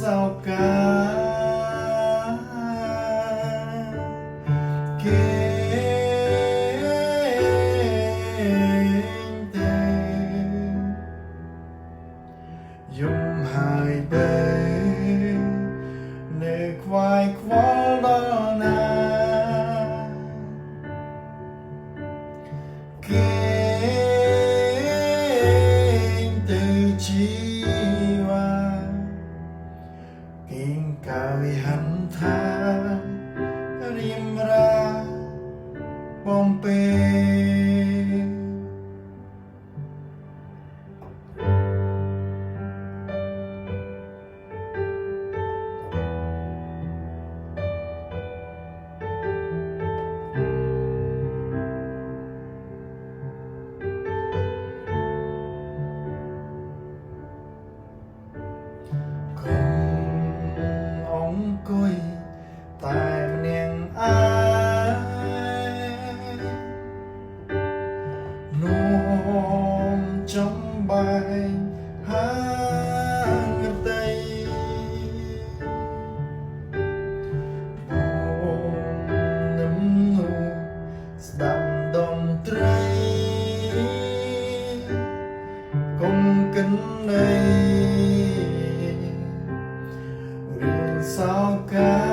សោកាគេទេយំហើយបែនៅខ្វាយខ្វល់ដល់ណាគេទៅជីវ៉ាគៀងកាវិហន្តារៀមរាបំពេអង្គុយតែម្នាក់ឯងនោមចំបែងហាងដីនឹមនោះស្ដាប់តន្ត្រីកុំកិននៃរឿងសោកា